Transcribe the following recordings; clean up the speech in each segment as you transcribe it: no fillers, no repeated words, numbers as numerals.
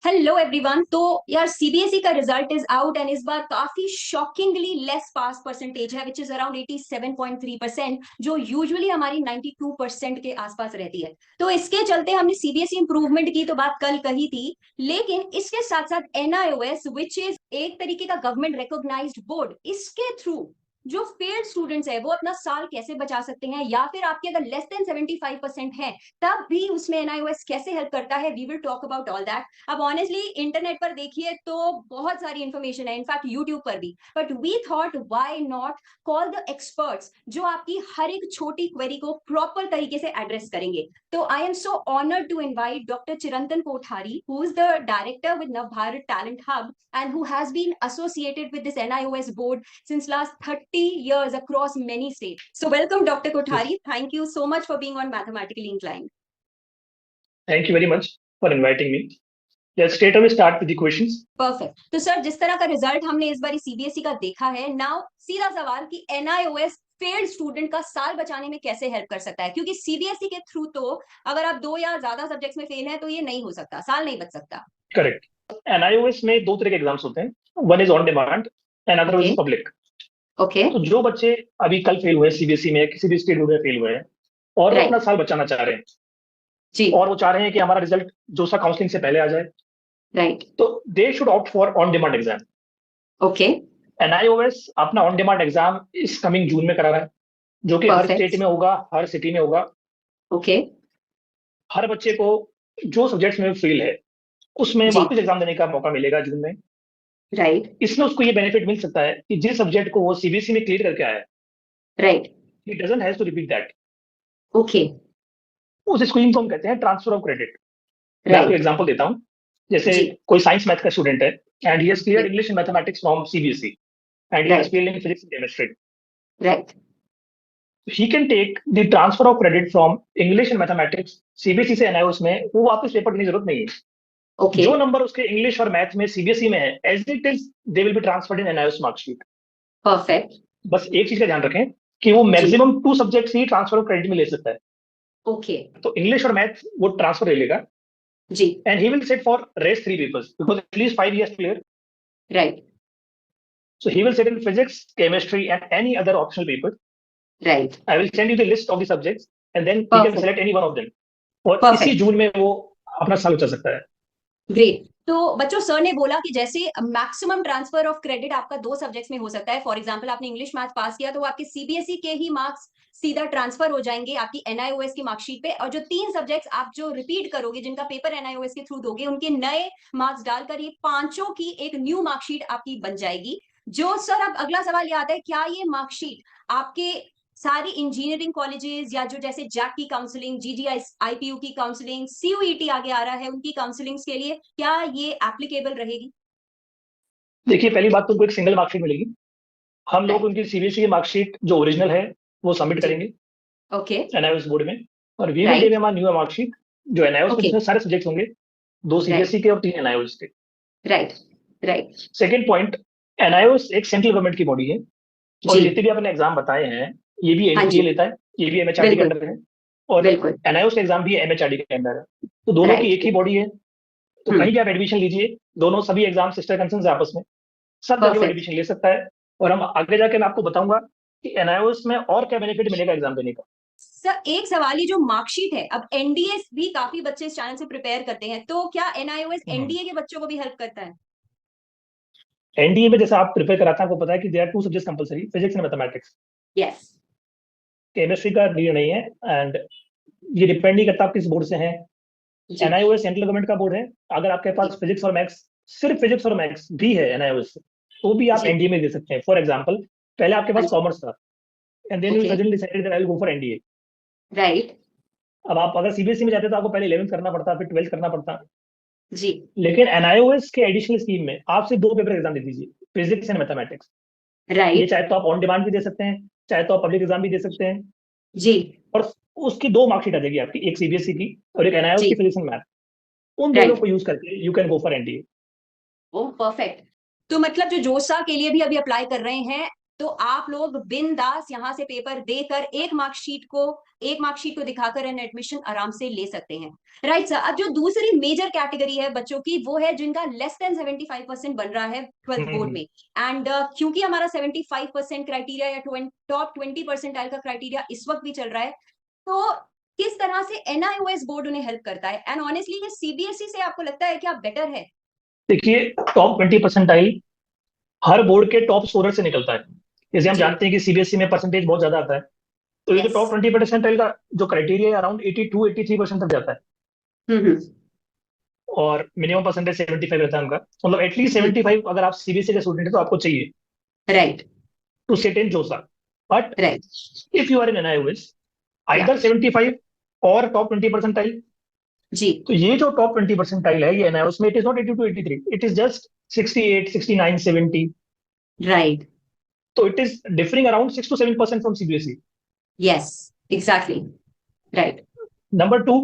Hello everyone. तो यार CBSE का रिजल्ट इज आउट एंड इस बार काफी शॉकिंगली लेस पास परसेंटेज है विच इज अराउंड 87.3%, जो यूजुअली हमारी 92% के आसपास रहती है। तो इसके चलते हमने सीबीएसई इंप्रूवमेंट की तो बात कल कही थी, लेकिन इसके साथ साथ एनआईओएस विच इज एक तरीके का गवर्नमेंट रिकॉग्नाइज्ड बोर्ड, इसके थ्रू जो फेल्ड स्टूडेंट्स है वो अपना साल कैसे बचा सकते हैं, या फिर आपके अगर लेस देन 75% है तब भी उसमें एनआईओएस कैसे हेल्प करता है, we will talk about all that. अब ऑनेस्टली इंटरनेट पर देखिए तो बहुत सारी इंफॉर्मेशन है, इनफैक्ट यूट्यूब पर भी, but we thought why not call the experts जो आपकी हर एक छोटी क्वेरी को प्रॉपर तरीके से एड्रेस करेंगे। तो I am so honoured to invite doctor Chirantan Kothari, who is the director with Navbharat talent hub and who has been associated with this NIOS board since last 30 years across many states. So welcome Dr. Yes. Kothari. Thank you so much for being on Mathematically Inclined. Thank you very much for inviting me. Let's straight away start with the questions. Perfect. तो sir, जिस तरह का result हमने इस बार CBSE का देखा है, now सीधा सवाल कि एनआईओएस फेल्ड स्टूडेंट का साल बचाने में कैसे हेल्प कर सकता है, क्योंकि सीबीएसई के थ्रू तो अगर आप 2 या ज्यादा सब्जेक्ट्स में फेल हैं तो ये नहीं हो सकता, साल नहीं बच सकता। करेक्ट। एनआईओएस में दो तरह के एग्जाम्स होते हैं, one is on demand and other okay is public. Okay तो जो बच्चे अभी कल फेल हुए सीबीएसई में, किसी भी स्टेट बोर्ड में फेल हुए हैं और वो अपना राइट साल बचाना चाह रहे हैं जी और वो चाह रहे हैं कि हमारा रिजल्ट जो सा काउंसलिंग से पहले आ जाए, राइट तो they should opt for on demand exam. Okay NIOS अपना ऑन डिमांड एग्जाम इस कमिंग जून में करा रहा है, जो कि हर स्टेट परफेक्ट में होगा, हर सिटी में होगा। ओके हर बच्चे को जो सब्जेक्ट्स में फेल है उसमें जी वापस एग्जाम देने का मौका मिलेगा जून में। राइट इसमें उसको ये बेनिफिट मिल सकता है कि जिस सब्जेक्ट को वो सीबीएसई में क्लियर करके आया है, right he doesn't has to repeat that. Okay उस स्कीम को हम कहते हैं ट्रांसफर ऑफ क्रेडिट। मैं आपको राइट एग्जांपल देता हूँ। जैसे जी कोई साइंस मैथ का स्टूडेंट है एंड ही हैज क्लियर्ड जी English and mathematics from CBSE and he has right failed in physics and chemistry. Right he can take the transfer of credit from English and mathematics CBSE से NIOS में, वो वापस paper देने की जरूरत नहीं है। ओके जो नंबर उसके इंग्लिश और मैथ में सीबीएसई में है, as it is they will be transferred in NIOS marksheet. Perfect बस एक चीज का ध्यान रखें कि वो जी मैक्सिमम 2 सब्जेक्ट्स ही ट्रांसफर ऑफ क्रेडिट में ले सकता है। ओके तो इंग्लिश और मैथ वो ट्रांसफर ले लेगा जी and he will sit for rest 3 papers because at least 5 years clear. Right So he will sit in physics, chemistry and any other optional paper. Right I will send you the list of the subjects and then he can perfect select any one of them. और इसी perfect जून में वो अपना साल बचा सकता है। Great. तो बच्चों, सर ने बोला कि जैसे मैक्सिमम ट्रांसफर ऑफ क्रेडिट आपका 2 सब्जेक्ट्स में हो सकता है। फॉर एग्जांपल आपने इंग्लिश मैथ पास किया तो आपके सीबीएसई के ही मार्क्स सीधा ट्रांसफर हो जाएंगे आपकी एनआईओएस की मार्कशीट पे, और जो 3 सब्जेक्ट्स आप जो रिपीट करोगे, जिनका पेपर एनआईओएस के थ्रू दोगे, उनके नए मार्क्स डालकर ये पांचों की एक न्यू मार्कशीट आपकी बन जाएगी। जो सर, अब अगला सवाल ये आता है, क्या ये मार्कशीट आपके सारी इंजीनियरिंग कॉलेजेस या जो जैसे जैक की काउंसलिंग, जीजीआई आईपीयू की काउंसलिंग, सीयूईटी आगे आ रहा है उनकी काउंसलिंग के लिए, क्या ये एप्लीकेबल रहेगी? देखिए, पहली बात तो उनको एक सिंगल मार्कशीट मिलेगी। हम लोग राइट उनकी सीबीएसई की मार्कशीट जो ओरिजिनल है वो सबमिट जी करेंगे ओके एनआईओएस बोर्ड में, और we will right give him a new marksheet जो एनआईओएस में, ओके जिसमें सारे सब्जेक्ट्स होंगे, 2 राइट सीबीएसई के और 3 एनआईओएस के। Right right second point, NIOS एक सेंट्रल गवर्नमेंट की बॉडी है और जी जितने भी आपने एग्जाम बताए हैं ये भी हाँ एनटीए जी लेता है, ये भी एमएचआरडी के बिल्कुल अंडर है, और बिल्कुल एनआईओएस का एग्जाम भी एमएचआरडी के अंडर है। तो दोनों की एक राइट ही बॉडी है। तो कहीं भी आप एडमिशन लीजिए, दोनों सभी एग्जाम सिस्टर कंसर्न है आपस में, सब जगह वो परफेक्ट। एडमिशन ले सकता है। और हम आगे जाके मैं आपको बताऊंगा कि एनआईओएस में और क्या बेनिफिट मिलेगा एग्जाम देने का। सर, एक सवाल, ही जो मार्कशीट है, अब एनडीए भी काफी बच्चे इस चैनल से प्रिपेयर करते हैं, तो क्या एनआईओएस एनडीए के बच्चों को भी हेल्प करता है? एनडीए में जैसा आप प्रिपेयर कराते हैं, आपको पता है कि there are 2 subjects compulsory, physics and mathematics. Yes chemistry का नीड नहीं है एंड ये डिपेंड नहीं करता आप किस बोर्ड से हैं। जी एनआईओएस सेंट्रल गवर्नमेंट का बोर्ड है। अगर आपके जी पास फिजिक्स और मैथ्स, सिर्फ फिजिक्स और मैथ्स भी है एनआईओएस से, तो भी आप जी एनडीए में दे सकते हैं। फॉर एग्जांपल, पहले आपके हाँ पास जी कॉमर्स था and then you okay suddenly decided that I will go for NDA. Right अब आप अगर सीबीएसई में जाते तो आपको पहले 11th करना पड़ता, फिर 12th करना पड़ता। जी लेकिन एनआईओएस के एडिशनल स्कीम में आप सिर्फ 2 पेपर एग्जाम दे दीजिए, फिजिक्स एंड मैथमेटिक्स। ये राइट चाहे तो आप ऑन डिमांड भी दे सकते हैं, चाहे तो आप पब्लिक एग्जाम भी दे सकते हैं। जी और उसकी 2 मार्कशीट आ जाएगी आपकी, एक सीबीएसई की और एक एनआईओएस जी की फिजिक्स एंड मैथ। उन दोनों राइट को यूज करके you can go for NDA. Oh perfect. तो मतलब जो जोसा के लिए भी अभी अप्लाई कर रहे हैं, तो आप लोग बिंदास यहाँ से पेपर देकर एक मार्कशीट को दिखाकर एन एडमिशन आराम से ले सकते हैं। Right sir. अब जो दूसरी मेजर कैटेगरी है बच्चों की, वो है जिनका लेस देन 75% बन रहा है 12th बोर्ड में। एंड क्योंकि हमारा 75% क्राइटेरिया या टॉप 20% का क्राइटेरिया इस वक्त भी चल रहा है, तो किस तरह से एनआईओएस बोर्ड उन्हें हेल्प करता है? एंड ऑनेस्टली ये सीबीएसई से आपको लगता है क्या बेटर है? देखिए, टॉप 20% हर बोर्ड के टॉप स्कोरर से निकलता है। जैसे हम जी। जानते हैं कि सीबीएसई में परसेंटेज बहुत ज्यादा आता है, तो ये जो यस। टॉप 20% का जो क्राइटेरिया है अराउंड 82-83% तक जाता है, हम्म। और मिनिमम परसेंटेज 75 रहता है उनका। मतलब एटलीस्ट जी। 75 अगर आप सीबीएसई के स्टूडेंट हैं तो आपको चाहिए right. To sit in JoSAA. But right. If you are in NIOS, या। आइदर 75 और टॉप 20%, जी। तो ये जो टॉप 20% है ये एनआईओएस में it is not 82-83, it is just 68, 69, 70। Right. तो it is differing around 6 to 7% from CBSE. Yes. Exactly. Right. Number two,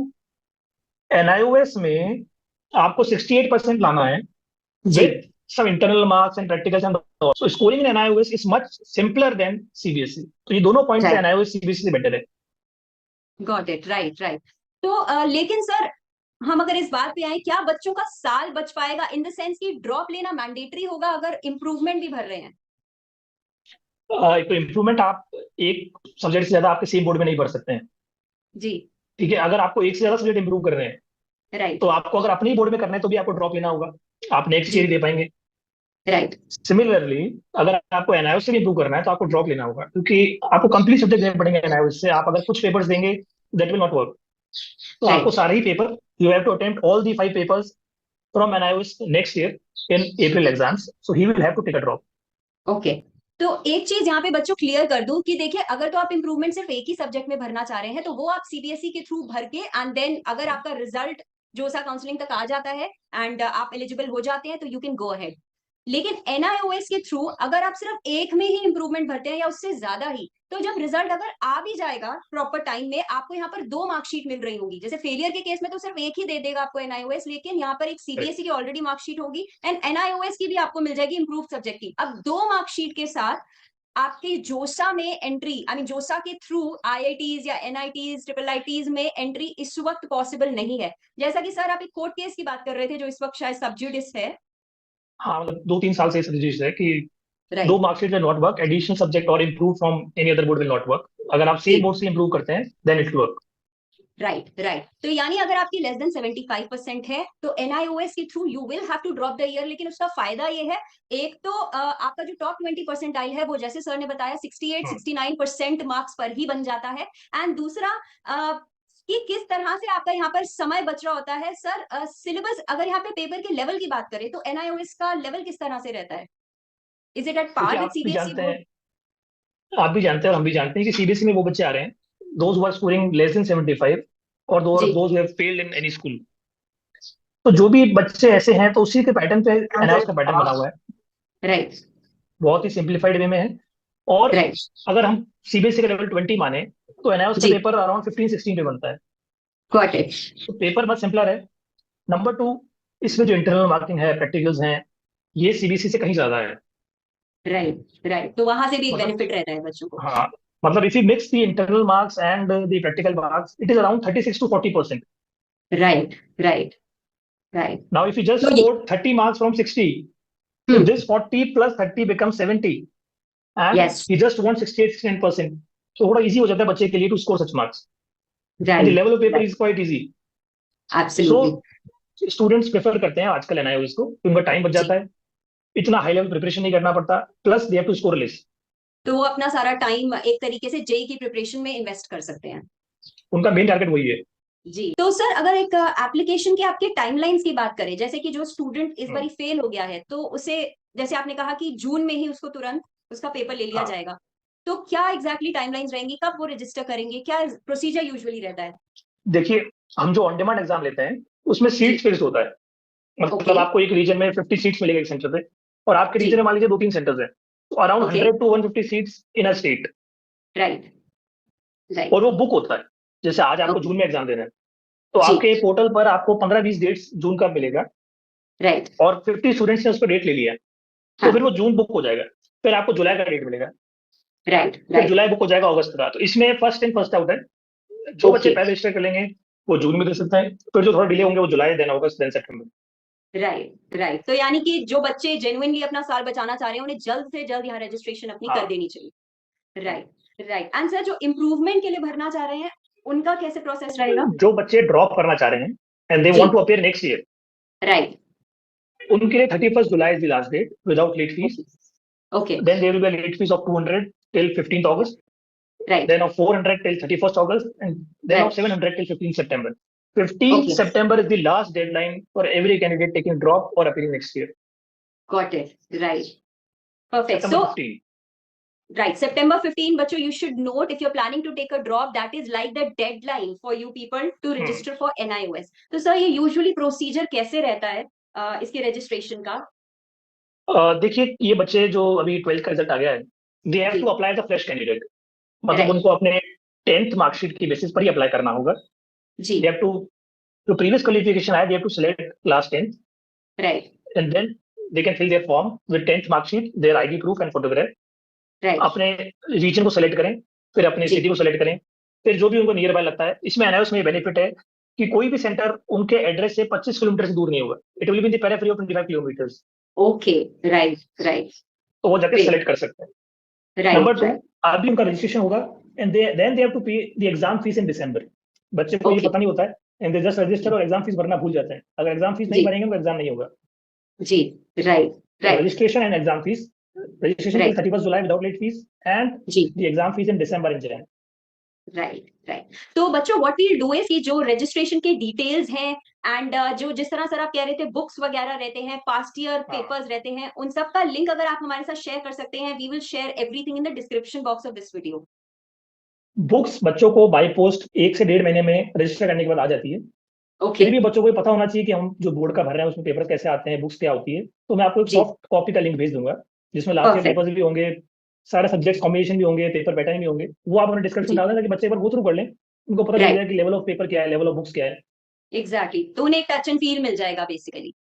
NIOS में आपको 68% लाना है जी। with some internal marks and practicals and all. So scoring in NIOS is much simpler than CBSE. तो ये दोनों point से right. NIOS CBSE से better है। Got it. राइट। राइट। तो लेकिन सर, हम अगर इस बात पे आए, क्या बच्चों का साल बच पाएगा इन द सेंस कि ड्रॉप लेना मैंडेटरी होगा अगर इम्प्रूवमेंट भी भर रहे हैं? तो इम्प्रूवमेंट आप एक सब्जेक्ट से ज्यादा आपके सेम बोर्ड में नहीं पढ़ सकते हैं। जी। ठीक है, अगर आपको एक से ज्यादा सब्जेक्ट इंप्रूव कर रहे हैं राइट। तो आपको अगर अपने ही बोर्ड में करना है तो भी आपको ड्रॉप लेना होगा, आप नेक्स्ट जी। ईयर ही दे पाएंगे। राइट। सिमिलरली, अगर आपको एनआईओएस से भी इंप्रूव करना है तो आपको ड्रॉप लेना होगा, क्योंकि आपको कंप्लीट सब्जेक्ट देने पड़ेंगे एनआईओएस से। आप अगर कुछ पेपर्स देंगे दैट विल नॉट वर्क। तो आपको राइट। सारे ही paper, you have to attempt all the 5 papers from NIOS next year in April exams. So he will have to take a drop. Okay. तो एक चीज यहाँ पे बच्चों क्लियर कर दूं कि देखिए, अगर तो आप इंप्रूवमेंट सिर्फ एक ही सब्जेक्ट में भरना चाह रहे हैं तो वो आप सीबीएसई के थ्रू भर के, एंड देन अगर आपका रिजल्ट जोसा काउंसलिंग तक आ जाता है एंड आप एलिजिबल हो जाते हैं तो यू कैन गो अहेड। लेकिन एनआईओएस के थ्रू अगर आप सिर्फ एक में ही इंप्रूवमेंट भरते हैं या उससे ज्यादा ही, तो जब रिजल्ट अगर आ भी जाएगा प्रॉपर टाइम में, आपको यहाँ पर 2 मार्कशीट मिल रही होगी। जैसे फेलियर के केस में तो सिर्फ एक ही दे देगा आपको एनआईओएस, लेकिन यहाँ पर एक Right. सीबीएसई की ऑलरेडी मार्कशीट होगी एंड एनआईओएस की भी आपको मिल जाएगी इंप्रूव सब्जेक्ट की। अब 2 मार्कशीट के साथ आपके जोसा में एंट्री, आई मीन जोसा के थ्रू आईआईटीज या एनआईटीज ट्रिपल आईटीज में एंट्री इस वक्त पॉसिबल नहीं है। जैसा कि सर आप एक कोर्ट केस की बात कर रहे थे जो इस वक्त शायद सब्जुडिस है। हाँ, मतलब 2-3 साल से सजेस्ट है कि दो right. Marksheet will not work, additional subject और improve from any other board will not work. अगर आप सेम जी। बोर्ड से इम्प्रूव करते हैं then it will work. Right. Right. तो यानी अगर आपकी लेस देन 75% है तो एनआईओएस के through you will have to drop the year. लेकिन उसका फायदा ये है, एक तो आपका जो टॉप 20% है वो जैसे सर ने बताया 68-69% मार्क्स पर ही बन जाता है। एंड दूसरा कि किस तरह से आपका यहाँ पर समय बच रहा होता है। सर सिलेबस, अगर यहाँ पे पेपर के लेवल की बात करें तो एनआईओएस का लेवल किस तरह से रहता है? इज इट एट देखिए, पार विद सीबीएसई बोर्ड? आप भी जानते हैं और हम भी जानते हैं कि सीबीएसई में वो बच्चे आ रहे हैं those who are scoring less than 75 और जी। Those who have failed in any school. तो जो भी बच्चे ऐसे हैं तो उसी के पैटर्न पे एनआईओएस का पैटर्न बना हुआ है, राइट। बहुत ही सिंप्लीफाइड वे में है। और राइट। अगर हम सीबीएसई का लेवल 20 माने तो एनआईओएस का जी। पेपर अराउंड 15-16 पे बनता है। Got it. तो पेपर बहुत सिंपलर है। नंबर टू, इसमें जो इंटरनल मार्किंग है, प्रैक्टिकल्स हैं, ये सीबीएसई से कहीं ज्यादा है। राइट। राइट। तो वहां से भी एक मतलब, बेनिफिट रहता है बच्चों को। हाँ, मतलब if you mix the internal marks and the practical marks it is around 36-40%। Right. Right. Right. Now if you just तो ये। Score 30 marks from 60, so this 40 plus 30 becomes 70 and yes. he just wants 68-69%. तो थोड़ा easy हो जाता है बच्चे के लिए to score such marks, and the right. Level of paper right. Is quite easy. So absolutely. Students prefer करते हैं आजकल एनआईओएस को, उनका टाइम बच जी। जाता है, इतना हाई लेवल प्रिपरेशन नहीं करना पड़ता, plus they have to score less. तो वो अपना सारा टाइम एक तरीके से जेई की प्रिपरेशन में इन्वेस्ट कर सकते हैं। उनका मेन टारगेट वही है। जी। तो सर अगर एक एप्लीकेशन की आपके टाइमलाइंस की बात करें, जैसे कि जो स्टूडेंट इस बार फेल हो गया है तो उसे, जैसे आपने कहा कि जून में ही उसको तुरंत उसका पेपर ले लिया हाँ, जाएगा, तो क्या एग्जैक्टली टाइमलाइंस रहेंगी, कब वो रजिस्टर करेंगे, क्या प्रोसीजर यूजुअली रहता है? देखिए, हम जो ऑन डिमांड एग्जाम लेते हैं उसमें जी। सीट्स फिक्स होता है। ओके। मतलब आपको एक रीजन में 50 सीट्स मिलेगा एक सेंटर पे, और आपके जी। रीजन में मान लीजिए 2-3 सेंटर्स हैं, तो around okay. 100 to 150 seats in a state. Right. और राइट। वो बुक होता है। जैसे आज आपको ओके। जून में एग्जाम देना है तो जी। आपके पोर्टल पर आपको 15-20 डेट्स जून का मिलेगा, राइट। और 50 स्टूडेंट्स ने उस पर डेट ले लिया है, तो हाँ। फिर वो जून बुक हो जाएगा। फिर आपको जुलाई का डेट मिलेगा, राइट फिर राइट जुलाई बुक हो जाएगा अगस्त का। तो इसमें फर्स्ट इन फर्स्ट आउट है, जो बच्चे ओके पहले रजिस्टर कर लेंगे वो जून में दे सकते हैं, फिर जो थोड़ा डिले होंगे वो July, then August, then September. Right right. तो यानी कि जो बच्चे जेन्युइनली अपना साल बचाना चाह रहे हैं उन्हें जल्द से जल्द यहाँ रजिस्ट्रेशन अपनी कर हाँ। देनी चाहिए। Right right. एंड सर, जो इम्प्रूवमेंट के लिए भरना चाह रहे हैं उनका कैसे प्रोसेस रहेगा? जो बच्चे ड्रॉप करना चाह रहे हैं एंड दे जी want to appear next year, right उनके लिए 31 July is the last date without late fees. Okay okay Then there will be a late fees of 200 till 15th August, right then of 400 till 31st August, and then of right 700 till 15th September. 15th okay September is the last deadline for every candidate taking drop or appearing next year. Got it right perfect. September so 15. right, September 15, बच्चों, you should note if you're planning to take a drop, that is like the deadline for you people to register for NIOS. तो sir, ये usually procedure कैसे रहता है इसके registration का? देखिए, ये बच्चे जो अभी 12th का रिजल्ट आ गया है, दे हैव जी to apply as a fresh candidate, मतलब राइट उनको अपने 10th मार्कशीट की बेसिस पर ही अप्लाई करना होगा। जी दे हैव टू, जो प्रीवियस क्वालिफिकेशन है, they have to select class 10th right and then they can fill their form with 10th marksheet, their ID proof and photograph. Right अपने region को select करें, फिर अपनी जी सिटी को select करें, फिर जो भी उनको नियर बाय लगता है। इसमें एनआईओएस में बेनिफिट है कि कोई भी सेंटर उनके एड्रेस से 25 किलोमीटर से दूर नहीं होगा। It will be in the periphery of 25 kilometres, okay right right तो वो जाके सेलेक्ट कर सकते हैं। नंबर राइट 2, राइट अभी उनका रजिस्ट्रेशन होगा and then they have to pay the exam fees in December. बच्चे को ये ओके पता नहीं होता है एंड दे जस्ट रजिस्टर और एग्जाम फीस भरना भूल जाते हैं। अगर एग्जाम फीस नहीं जी भरेंगे तो एग्जाम नहीं होगा। जी right right registration and exam fees, registration till right 31st July without late fees, and जी the exam fees in December and Jan. Right right. तो बच्चों, व्हाट वील डू इज कि जो रजिस्ट्रेशन के डिटेल्स हैं एंड जो जिस तरह सर आप कह रहे थे बुक्स वगैरह रहते हैं, पास्ट ईयर हाँ, पेपर्स रहते हैं, उन सब का लिंक अगर आप हमारे साथ शेयर कर सकते हैं, we will share everything in the description box of this video. Books बच्चों को बाय पोस्ट 1 से 1.5 महीने में रजिस्टर करने के बाद आ जाती है। ओके फिर भी बच्चों को ये पता होना चाहिए कि हम जो बोर्ड का भर रहे हैं उसमें पेपर कैसे आते हैं, बुक्स क्या होती है। तो मैं आपको एक जी सॉफ्ट कॉपी का लिंक भेज दूंगा जिसमें लास्ट ईयर परफेक्ट पेपर्स भी होंगे, सारे सब्जेक्ट्स कॉम्बिनेशन भी होंगे, पेपर पैटर्न भी होंगे। वो आप अपने डिस्क्रिप्शन जी डाल दें ताकि बच्चे एक बार गो थ्रू कर लें, उनको पता चल राइट जाए कि लेवल ऑफ पेपर क्या है, लेवल ऑफ बुक्स क्या है। एग्जैक्टली, तो उन्हें एक टच एंड फील मिल जाएगा बेसिकली।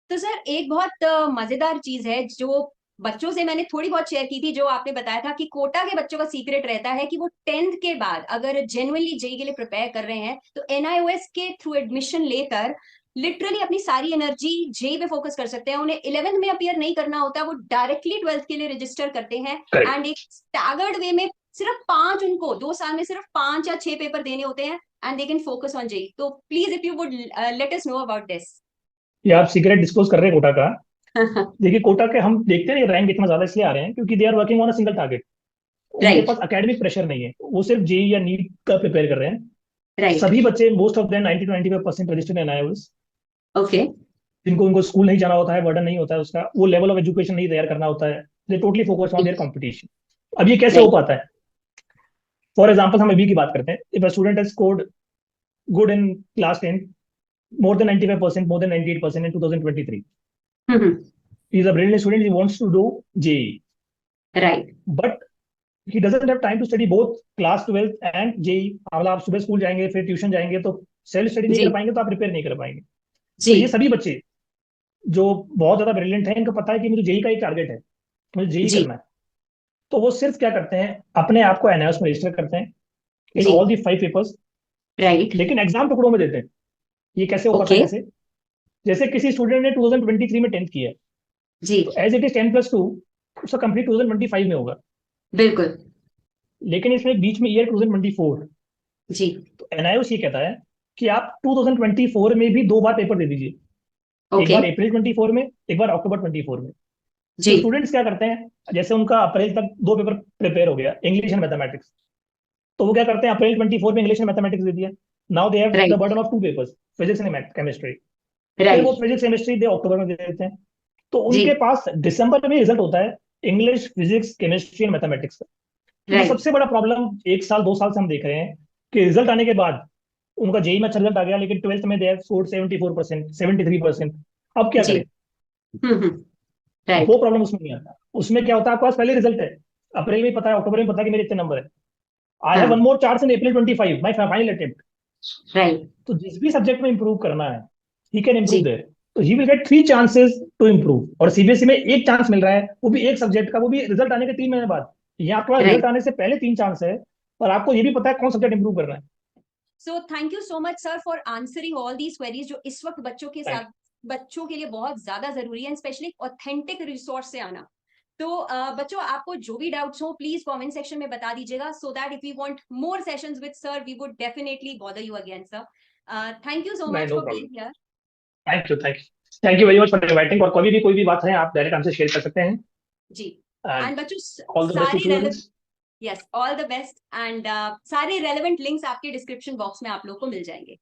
तो सर, एक बहुत मजेदार चीज है जो बच्चों से मैंने थोड़ी बहुत शेयर की थी, जो आपने बताया था कि कोटा के बच्चों का सीक्रेट रहता है कि वो 10th के बाद अगर जेन्युइनली जेई के लिए प्रिपेयर कर रहे हैं तो एनआईओएस के थ्रू एडमिशन लेकर लिटरली अपनी सारी एनर्जी जेई पे फोकस कर सकते हैं। उन्हें 11th में अपियर नहीं करना होता, वो डायरेक्टली 12th के लिए रजिस्टर करते हैं करेक्ट। एंड एक स्टैगर्ड वे में सिर्फ 5, उनको 2 साल में सिर्फ 5 या 6 पेपर देने होते हैं and they can focus on JEE. तो please if you would let us know about this. ये आप सीक्रेट डिस्क्लोज कर रहे हैं कोटा का। देखिए, कोटा के हम देखते हैं रैंक इतना ज्यादा इसलिए आ रहे हैं क्योंकि they are working on a single target. उनके राइट पास एकेडमिक प्रेशर नहीं है, वो सिर्फ जेई या नीट का प्रिपेयर कर रहे हैं। राइट सभी बच्चे, most of them 90 to 95% registered NIOS, okay जिनको उनको स्कूल नहीं जाना होता है, बर्डन नहीं होता है उसका, वो लेवल ऑफ एजुकेशन नहीं तैयार करना होता है, दे totally focus on their competition. अब ये कैसे हो राइट पाता है? फॉर एग्जांपल हम अभी की बात करते हैं। If a student has scored good in class 10, more than 95%, more than 98% in 2023, he is a brilliant student, he wants to do JEE, right but he doesn't have time to study both class 12th and JEE। मतलब आप सुबह school जाएंगे फिर tuition जाएंगे तो self study नहीं जी कर पाएंगे, तो आप प्रिपेयर नहीं कर पाएंगे। तो जी ये सभी बच्चे जो बहुत ज्यादा ब्रिलियंट है, इनको पता है कि मुझे जेई का एक टारगेट है, मुझे जेई जी करना है। तो वो सिर्फ क्या करते हैं, अपने आप को एनआईओएस में रजिस्टर करते हैं इन जी ऑल दी 5 पेपर्स, राइट लेकिन एग्जाम टुकड़ों में देते हैं। ये कैसे हो पाता ओके है? कैसे? जैसे किसी स्टूडेंट ने 2023 में 10th किया है, जी तो एज इट इज 10+2 उसका कंप्लीट 2025 में होगा, बिल्कुल लेकिन इसमें बीच में ईयर 2024। जी तो एनआईओएस ये कहता है कि आप 2024 में भी 2 बार पेपर दे दीजिए, एक ओके बार अप्रैल 24 में, एक बार अक्टूबर 24 में। जी तो स्टूडेंट्स क्या करते हैं, जैसे उनका अप्रैल तक 2 पेपर प्रिपेयर हो गया, इंग्लिश एंड मैथमेटिक्स, तो वो क्या करते हैं, अप्रैल 24 में इंग्लिश एंड मैथमेटिक्स दे दिया। Now they have the right burden of 2 papers, physics and chemistry. फिर वो राइट फिजिक्स केमिस्ट्री दे अक्टूबर में दे देते हैं। तो जी उनके पास दिसंबर में रिजल्ट होता है English, physics, chemistry and mathematics का। तो जो राइट सबसे बड़ा प्रॉब्लम 1 साल 2 साल से हम देख रहे हैं कि रिजल्ट आने के बाद उनका जेई में अच्छा रिजल्ट आ गया, लेकिन 12th में दे हैव स्कोर्ड 74%, 73%। अब क्या जी करें? राइट वो प्रॉब्लम उसमें नहीं आता। उसमें क्या होता है, आपके पास पहले रिजल्ट है, अप्रैल में पता है, अक्टूबर में पता है कि मेरे इतने नंबर है, आई हैव हाँ one more chance in April 25, my final attempt. Right तो जिस भी सब्जेक्ट में इंप्रूव करना है, ही कैन जी इंप्रूव देयर। तो he will get 3 chances to improve. और सीबीएसई में एक चांस मिल रहा है, वो भी एक सब्जेक्ट का, वो भी रिजल्ट आने के 3 महीने बाद। यहाँ आपके पास रिजल्ट आने से पहले 3 चांस है, और आपको ये भी पता है कौन सब्जेक्ट इंप्रूव कर रहा है। So thank you so much sir for answering all these queries जो इस वक्त बच्चों के लिए बहुत ज्यादा जरूरी है, स्पेशली ऑथेंटिक रिसोर्स से आना। तो बच्चों, आपको जो भी डाउट्स हो प्लीज कमेंट सेक्शन में बता दीजिएगा, so that if you want more sessions with sir we would definitely bother you again sir. Thank you so नहीं, much no for problem. Being here. Thank you very much for inviting. और कोई भी बात है, आप direct हमसे share कर सकते हैं। जी। एंड एंड बच्चों, ऑल द बेस्ट टू सारी relevant, students. Yes all the best, and सारे रेलेवेंट लिंक्स आपके डिस्क्रिप्शन बॉक्स में आप लोग को मिल जाएंगे।